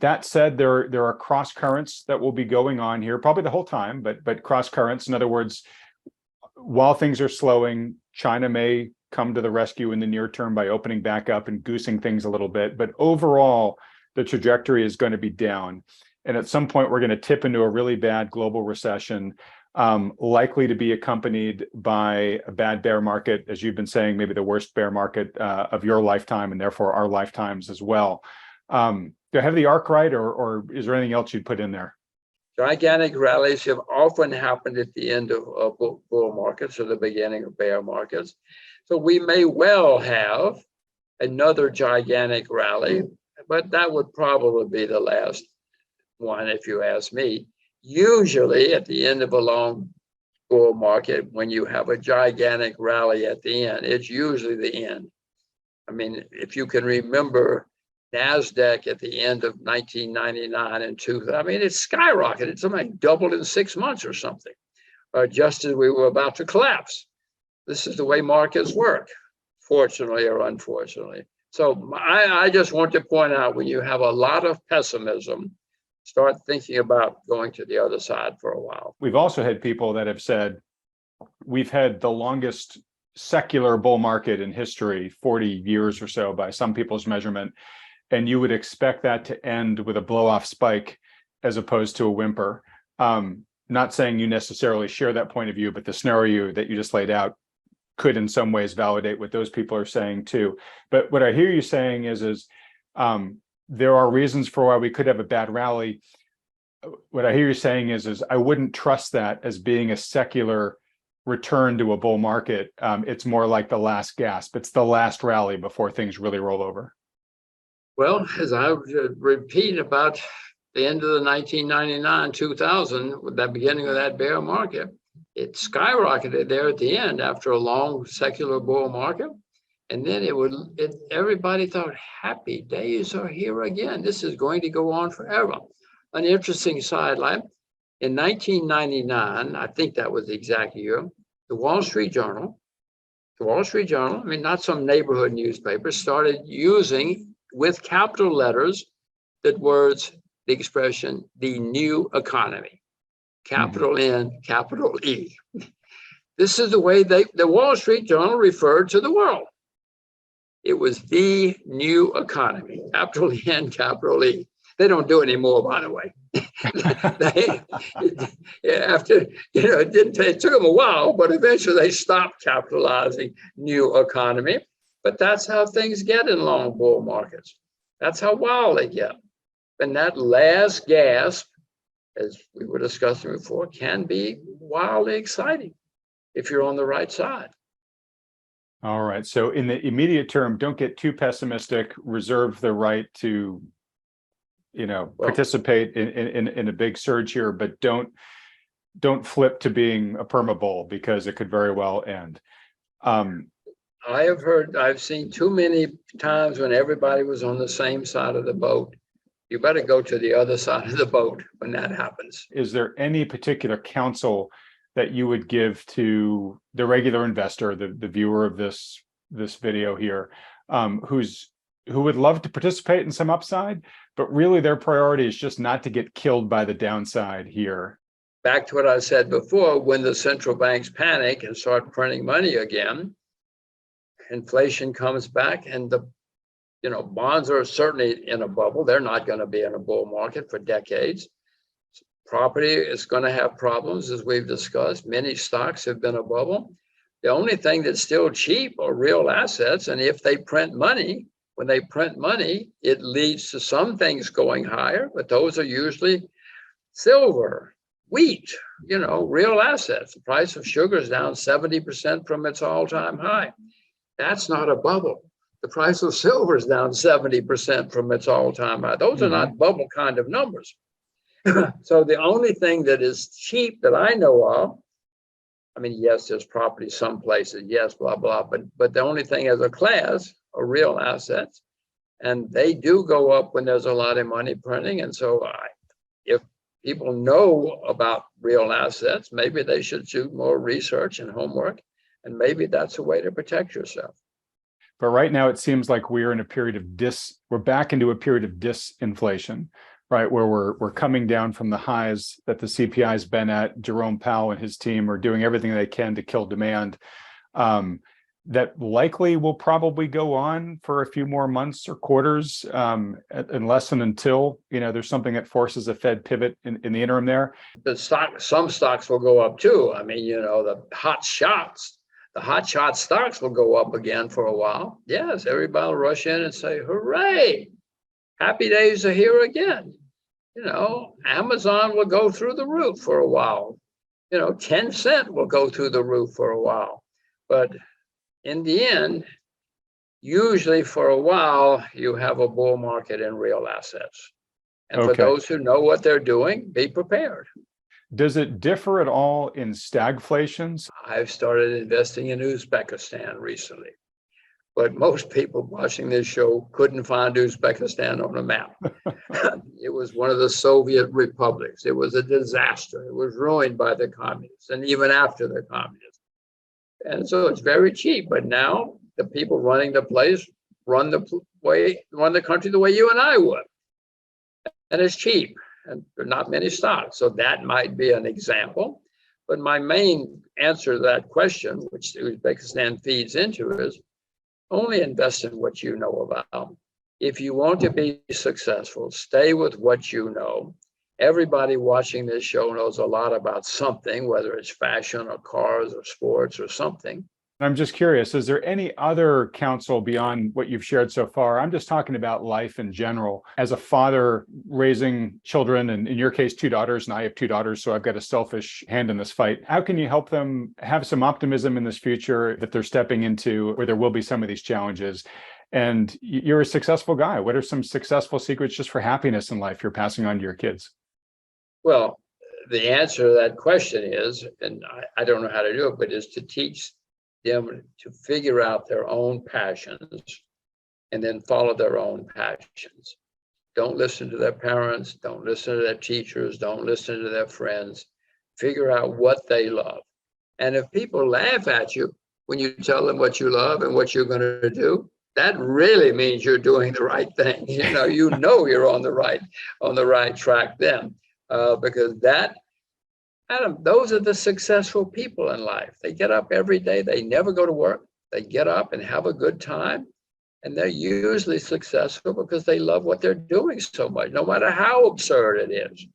That said, there are cross currents that will be going on here, probably the whole time, but cross currents. In other words, while things are slowing, China may come to the rescue in the near term by opening back up and goosing things a little bit. But overall, the trajectory is going to be down. And at some point, we're going to tip into a really bad global recession, likely to be accompanied by a bad bear market, as you've been saying, maybe the worst bear market of your lifetime and therefore our lifetimes as well. Do I have the arc right, or is there anything else you'd put in there? Gigantic rallies have often happened at the end of bull markets or the beginning of bear markets. So we may well have another gigantic rally, but that would probably be the last one, if you ask me. Usually at the end of a long bull market, when you have a gigantic rally at the end, it's usually the end. I mean, if you can remember NASDAQ at the end of 1999 and 2000, I mean, it skyrocketed. It's something doubled in 6 months or something, just as we were about to collapse. This is the way markets work, fortunately or unfortunately. So I just want to point out, when you have a lot of pessimism, start thinking about going to the other side for a while. We've also had people that have said, we've had the longest secular bull market in history, 40 years or so by some people's measurement. And you would expect that to end with a blow-off spike as opposed to a whimper. Not saying you necessarily share that point of view, but the scenario that you just laid out could in some ways validate what those people are saying too. But what I hear you saying is there are reasons for why we could have a bad rally. What I hear you saying is I wouldn't trust that as being a secular return to a bull market. It's more like the last gasp. It's the last rally before things really roll over. Well, as I repeat about the end of the 1999, 2000, with that beginning of that bear market, it skyrocketed there at the end after a long secular bull market. And then everybody thought, happy days are here again. This is going to go on forever. An interesting sideline. In 1999, I think that was the exact year, the Wall Street Journal, I mean, not some neighborhood newspaper, started using with capital letters the expression, the new economy, capital N, capital E. This is the way the Wall Street Journal referred to the world. It was the new economy, capital N, capital E. They don't do it anymore, by the way. It took them a while, but eventually they stopped capitalizing new economy. But that's how things get in long bull markets. That's how wild they get. And that last gasp, as we were discussing before, can be wildly exciting if you're on the right side. All right. So in the immediate term, don't get too pessimistic. Reserve the right to, participate in a big surge here, but don't flip to being a perma bull, because it could very well end. I've seen too many times when everybody was on the same side of the boat. You better go to the other side of the boat when that happens. Is there any particular counsel that you would give to the regular investor, the viewer of this video here, who would love to participate in some upside, but really their priority is just not to get killed by the downside here? Back to what I said before, when the central banks panic and start printing money again, inflation comes back, and the bonds are certainly in a bubble. They're not going to be in a bull market for decades. Property is going to have problems, as we've discussed. Many stocks have been a bubble. The only thing that's still cheap are real assets. And if they print money, when they print money, it leads to some things going higher, but those are usually silver, wheat, real assets. The price of sugar is down 70% from its all-time high. That's not a bubble. The price of silver is down 70% from its all-time high. Those are not bubble kind of numbers. So the only thing that is cheap that I know of, I mean, yes, there's property some places, yes, blah, blah, but the only thing as a class are real assets. And they do go up when there's a lot of money printing. And so if people know about real assets, maybe they should do more research and homework. And maybe that's a way to protect yourself. But right now it seems like we're in a period of we're back into a period of disinflation, right? Where we're coming down from the highs that the CPI has been at. Jerome Powell and his team are doing everything they can to kill demand. That likely will probably go on for a few more months or quarters, unless and until, there's something that forces a Fed pivot in the interim there. Some stocks will go up too. I mean, the hot shot stocks will go up again for a while. Yes, everybody will rush in and say, hooray, happy days are here again. Amazon will go through the roof for a while. 10 cent will go through the roof for a while. But in the end, usually for a while, you have a bull market in real assets. And for those who know what they're doing, be prepared. Does it differ at all in stagflations? I've started investing in Uzbekistan recently, but most people watching this show couldn't find Uzbekistan on a map. It was one of the Soviet republics. It was a disaster. It was ruined by the communists and even after the communists. And so it's very cheap. But now the people running the place run the country the way you and I would. And it's cheap. And there are not many stocks. So that might be an example. But my main answer to that question, which Uzbekistan feeds into, is only invest in what you know about. If you want to be successful, stay with what you know. Everybody watching this show knows a lot about something, whether it's fashion or cars or sports or something. I'm just curious, is there any other counsel beyond what you've shared so far? I'm just talking about life in general. As a father raising children, and in your case, 2 daughters, and I have 2 daughters, so I've got a selfish hand in this fight. How can you help them have some optimism in this future that they're stepping into, where there will be some of these challenges? And you're a successful guy. What are some successful secrets just for happiness in life you're passing on to your kids? Well, the answer to that question is, and I don't know how to do it, but is to teach them to figure out their own passions and then follow their own passions. Don't listen to their parents, don't listen to their teachers, don't listen to their friends. Figure out what they love. And if people laugh at you when you tell them what you love and what you're going to do, that really means you're doing the right thing. You're on the right track then, because Adam, those are the successful people in life. They get up every day. They never go to work. They get up and have a good time. And they're usually successful because they love what they're doing so much, no matter how absurd it is.